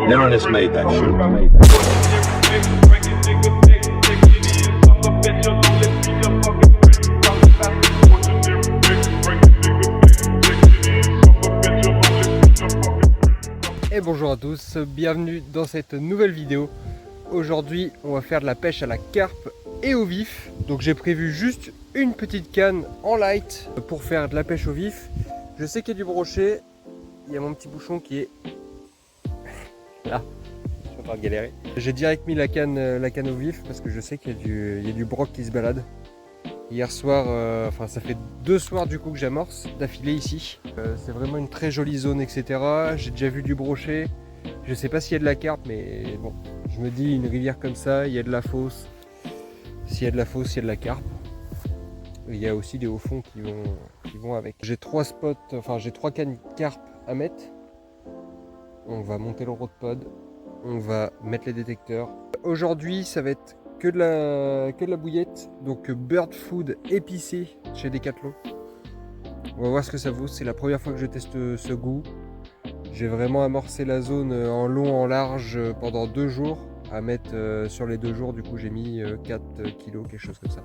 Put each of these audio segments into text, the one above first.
Neronus made that shit. Et bonjour à tous, bienvenue dans cette nouvelle vidéo. Aujourd'hui on va faire de la pêche à la carpe et au vif. Donc j'ai prévu juste une petite canne en light pour faire de la pêche au vif. Je sais qu'il y a du brochet, il y a mon petit bouchon qui est là, je suis en train de galérer. J'ai direct mis la canne au vif parce que je sais qu'il y a du broc qui se balade. Hier soir, enfin ça fait 2 soirs du coup que j'amorce d'affilée ici. C'est vraiment une très jolie zone, etc. J'ai déjà vu du brochet. Je sais pas s'il y a de la carpe, mais bon, je me dis une rivière comme ça, il y a de la fosse. S'il y a de la fosse, il y a de la carpe. Il y a aussi des hauts fonds qui vont avec. J'ai 3 spots, enfin j'ai 3 cannes carpe à mettre. On va monter le rod pod, on va mettre les détecteurs. Aujourd'hui, ça va être que de la bouillette, donc bird food épicé chez Decathlon. On va voir ce que ça vaut, c'est la première fois que je teste ce goût. J'ai vraiment amorcé la zone en long, en large pendant 2 jours. À mettre sur les 2 jours, du coup j'ai mis 4 kilos, quelque chose comme ça.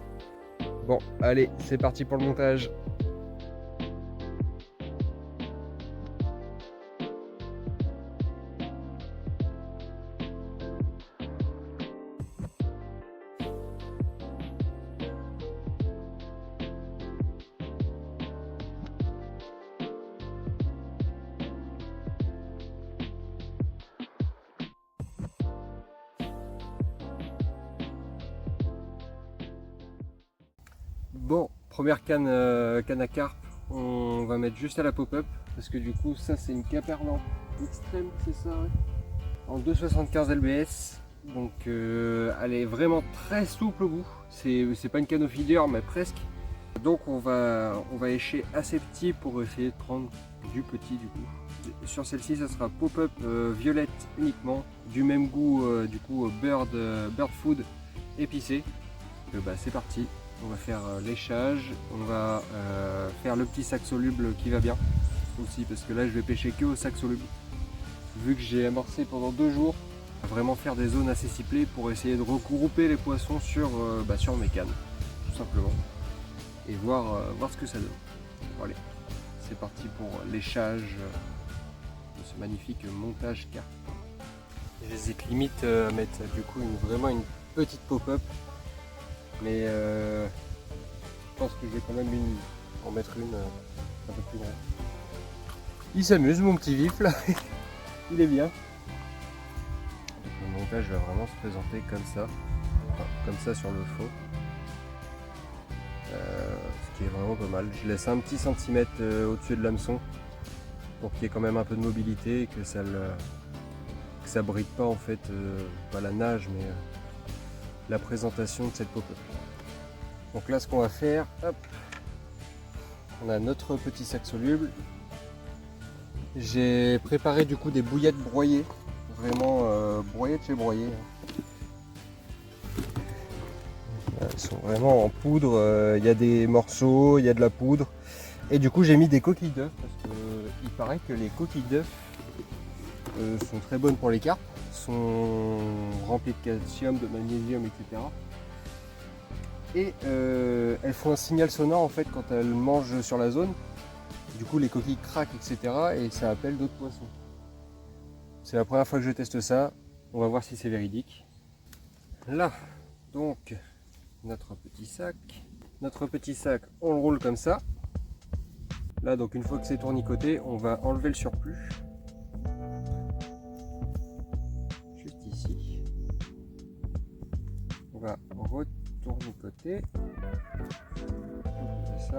Bon, allez, c'est parti pour le montage. Bon, première canne à carpe, on va mettre juste à la pop-up parce que du coup ça c'est une Caperlan extrême, c'est ça, ouais, en 2,75 lbs. Donc elle est vraiment très souple au bout. C'est pas une canne au feeder mais presque. Donc on va écher assez petit pour essayer de prendre du petit du coup. Sur celle-ci ça sera pop-up violette uniquement, du même goût du coup bird food épicé. Bah, c'est parti. On va faire l'échage, on va faire le petit sac soluble qui va bien aussi parce que là je vais pêcher que au sac soluble. Vu que j'ai amorcé pendant 2 jours, vraiment faire des zones assez ciblées pour essayer de regrouper les poissons sur mes cannes, tout simplement. Et voir ce que ça donne. Bon, allez, c'est parti pour l'échage de ce magnifique montage carpe. J'hésite limite à mettre du coup vraiment une petite pop-up. Mais je pense que je vais quand même en mettre une un peu plus grande. Il s'amuse mon petit vif là, il est bien. Donc, le montage va vraiment se présenter comme ça, enfin, comme ça sur le fond. Ce qui est vraiment pas mal. Je laisse un petit centimètre au-dessus de l'hameçon pour qu'il y ait quand même un peu de mobilité et que ça bride pas en fait, pas la nage mais la présentation de cette pop-up. Donc là ce qu'on va faire, hop, on a notre petit sac soluble. J'ai préparé du coup des bouillettes broyées, vraiment broyées de chez broyées. Elles sont vraiment en poudre, il y a des morceaux, il y a de la poudre. Et du coup j'ai mis des coquilles d'œufs parce qu'il paraît que les coquilles d'œufs sont très bonnes pour les carpes, sont remplies de calcium, de magnésium, etc. Et elles font un signal sonore en fait quand elles mangent sur la zone. Du coup les coquilles craquent, etc. et ça appelle d'autres poissons. C'est la première fois que je teste ça, on va voir si c'est véridique. Là, donc notre petit sac. Notre petit sac, on le roule comme ça. Là donc une fois que c'est tournicoté, on va enlever le surplus. Juste ici. On va retournicoter. Ça.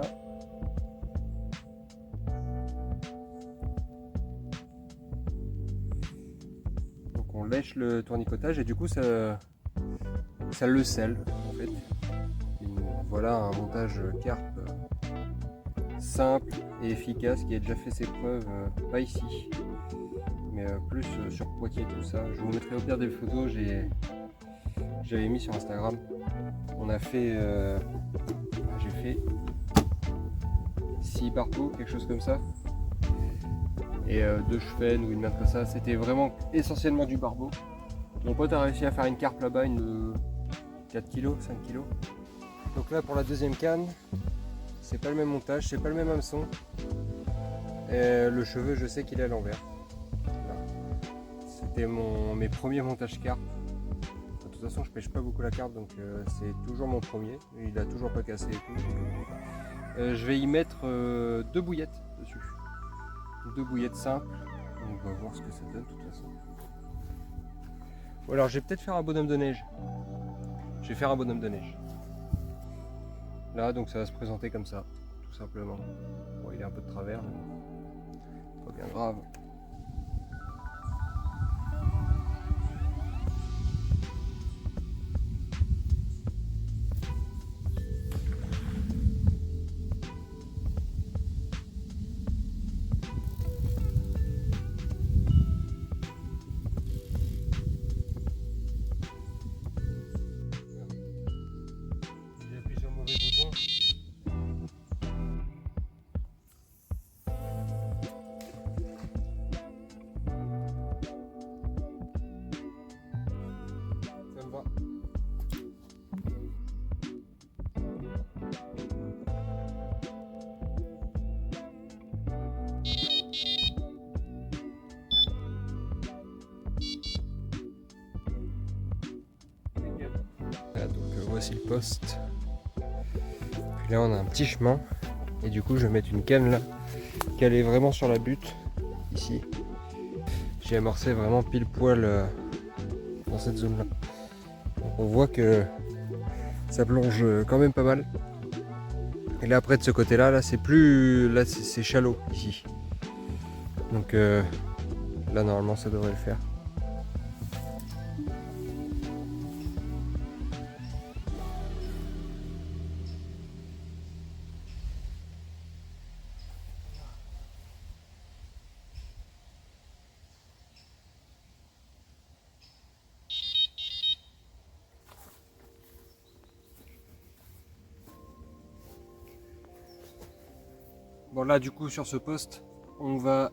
Donc on lèche le tournicotage et du coup ça le scelle en fait. Et voilà un montage carpe simple et efficace qui a déjà fait ses preuves, pas ici, mais plus sur Poitiers tout ça. Je vous mettrai au pire des photos, j'avais mis sur Instagram. On a fait, j'ai fait 6 barpeaux, quelque chose comme ça. et 2 chevens ou une merde comme ça. C'était vraiment essentiellement du barbeau. Mon pote a réussi à faire une carpe là-bas, une 4 kg, 5 kg. Donc là pour la deuxième canne, c'est pas le même montage, c'est pas le même hameçon. Et le cheveu, je sais qu'il est à l'envers. C'était mes premiers montages carpe. De toute façon, je pêche pas beaucoup la carpe, donc c'est toujours mon premier. Il a toujours pas cassé et tout. Je vais y mettre 2 bouillettes dessus. 2 bouillettes simples. On va voir ce que ça donne de toute façon. Ou alors je vais peut-être faire un bonhomme de neige. Je vais faire un bonhomme de neige. Là, donc ça va se présenter comme ça, tout simplement. Bon, il est un peu de travers, mais pas bien grave. J'appuie sur le mauvais bouton. Ça me va. Voilà, donc voici le poste. Puis là on a un petit chemin et du coup je vais mettre une canne là qui est vraiment sur la butte ici. J'ai amorcé vraiment pile poil dans cette zone là. Donc on voit que ça plonge quand même pas mal. Et là après de ce côté là, c'est plus. Là c'est shallow ici. Donc là normalement ça devrait le faire. Bon là du coup sur ce poste on va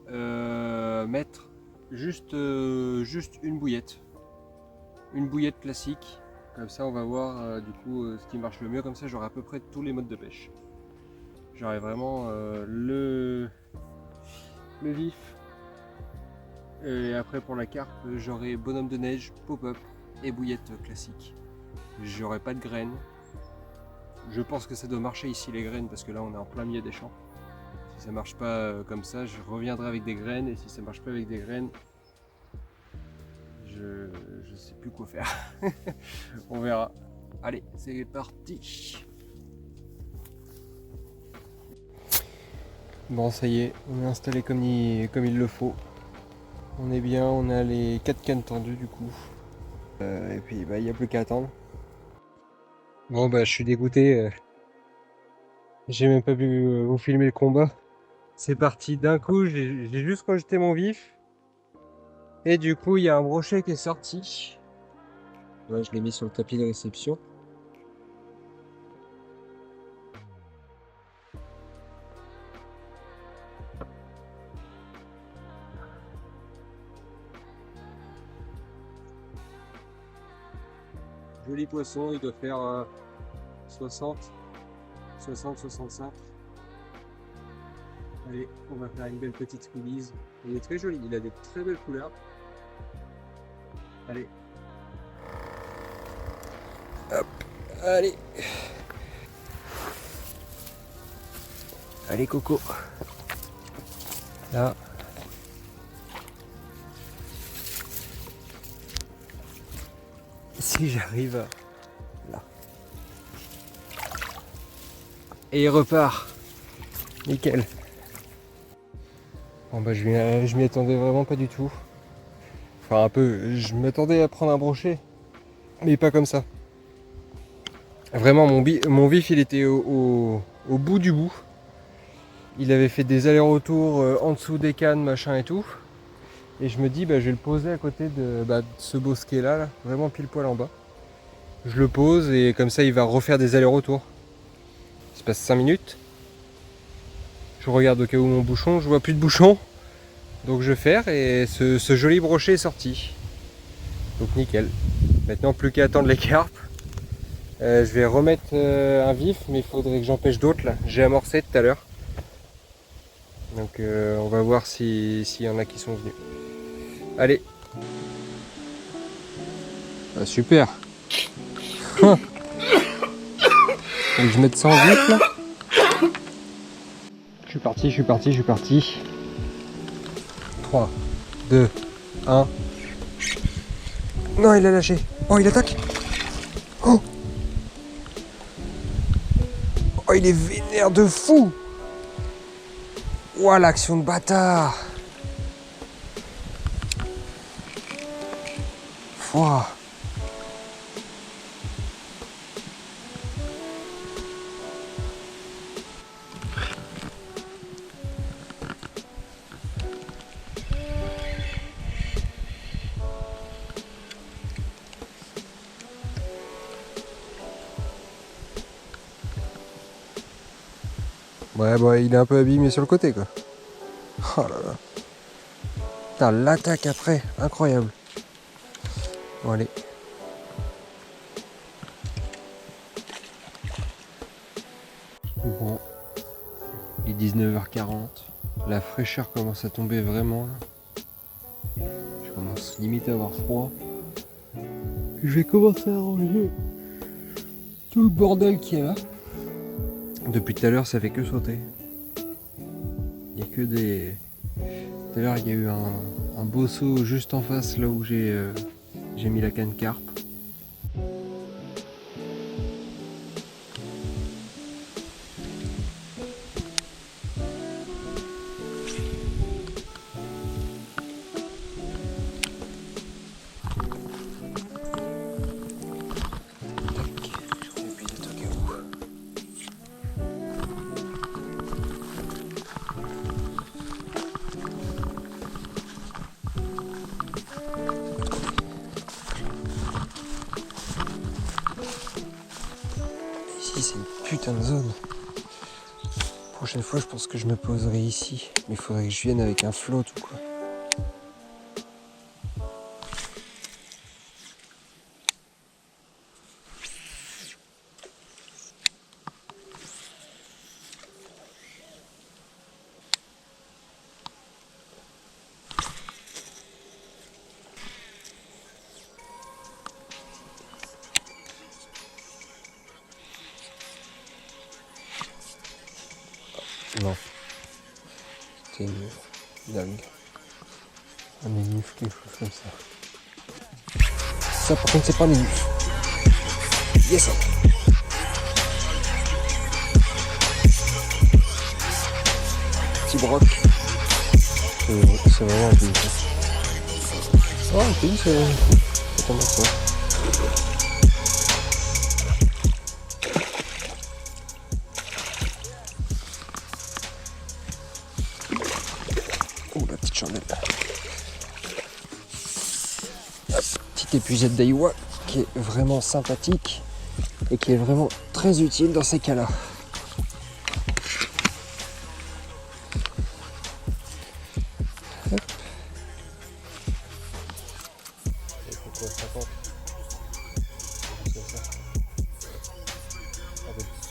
mettre juste une bouillette. Une bouillette classique. Comme ça on va voir du coup ce qui marche le mieux, comme ça j'aurai à peu près tous les modes de pêche. J'aurai vraiment le vif. Et après pour la carpe j'aurai bonhomme de neige, pop-up et bouillette classique. J'aurai pas de graines. Je pense que ça doit marcher ici les graines parce que là on est en plein milieu des champs. Si ça marche pas comme ça, je reviendrai avec des graines, et si ça marche pas avec des graines, je sais plus quoi faire. On verra. Allez, c'est parti. Bon, ça y est, on est installé comme il le faut. On est bien, on a les 4 cannes tendues du coup. Et puis bah il n'y a plus qu'à attendre. Bon bah je suis dégoûté. J'ai même pas pu vous filmer le combat. C'est parti d'un coup, j'ai juste rejeté mon vif. Et du coup, il y a un brochet qui est sorti. Ouais, je l'ai mis sur le tapis de réception. Joli poisson, il doit faire 60, 65. Allez, on va faire une belle petite squeeze. Il est très joli, il a des très belles couleurs. Allez. Hop, allez. Allez Coco. Là. Si j'arrive là. Et il repart. Nickel. Bon bah je m'y attendais vraiment pas du tout. Enfin un peu, je m'attendais à prendre un brochet, mais pas comme ça. Vraiment mon vif il était au bout du bout. Il avait fait des allers-retours en dessous des cannes, machin et tout. Et je me dis bah je vais le poser à côté de ce bosquet là, vraiment pile poil en bas. Je le pose et comme ça il va refaire des allers-retours. Il se passe 5 minutes. Je regarde au cas où mon bouchon, je vois plus de bouchon. Donc je vais faire et ce joli brochet est sorti. Donc nickel. Maintenant plus qu'à attendre les carpes. Je vais remettre un vif, mais il faudrait que j'empêche d'autres là. J'ai amorcé tout à l'heure. Donc on va voir s'il y en a qui sont venus. Allez. Ah, super. Faut que je mette ça en vif là. Je suis parti. 3, 2, 1. Non, il a lâché. Oh, il attaque. Oh, oh, il est vénère de fou. Ouah, l'action de bâtard. Ouah. Ouais, bah, il est un peu abîmé sur le côté, quoi. Oh là là. Putain, l'attaque après, incroyable. Bon, allez. Bon, il est 19h40. La fraîcheur commence à tomber vraiment. Là. Je commence limite à avoir froid. Je vais commencer à ranger tout le bordel qu'il y a là. Depuis tout à l'heure, ça fait que sauter. Il n'y a que des... Tout à l'heure, il y a eu un beau saut juste en face, là où j'ai mis la canne carpe. Ici, c'est une putain de zone. Prochaine fois, je pense que je me poserai ici. Mais il faudrait que je vienne avec un float ou quoi. Non. C'est dingue. Un ménif, quelque chose comme ça. Ça, par contre, c'est pas un ménif. Yes! Petit broc. C'est vraiment un pays. Oh, un pays, c'est pas mal ça. Oh, la petite chandelle. Petite épuisette d'Aiwa qui est vraiment sympathique et qui est vraiment très utile dans ces cas-là.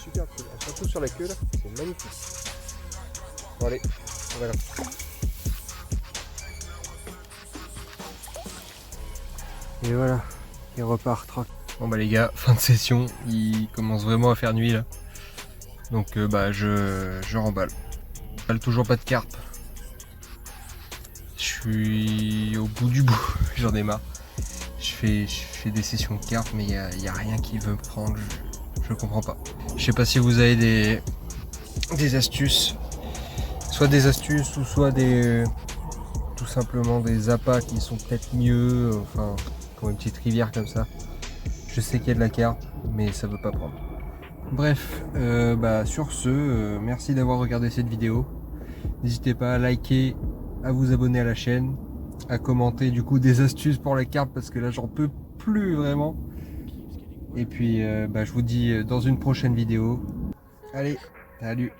Super cool, surtout sur la queue là, c'est magnifique. Bon allez, voilà. Et voilà, il repart tranquille. Bon bah les gars, fin de session, il commence vraiment à faire nuit là. Donc bah je remballe. Toujours pas de carpe. Je suis au bout du bout, j'en ai marre. Je fais des sessions de carpe mais il y a rien qui veut me prendre, je comprends pas. Je sais pas si vous avez des astuces. Soit des astuces ou soit tout simplement des appâts qui sont peut-être mieux, enfin pour une petite rivière comme ça. Je sais qu'il y a de la carpe mais ça veut pas prendre. Bref, bah sur ce, merci d'avoir regardé cette vidéo. N'hésitez pas à liker, à vous abonner à la chaîne, à commenter du coup des astuces pour la carpe parce que là j'en peux plus vraiment. Et puis bah, je vous dis dans une prochaine vidéo. Allez, salut.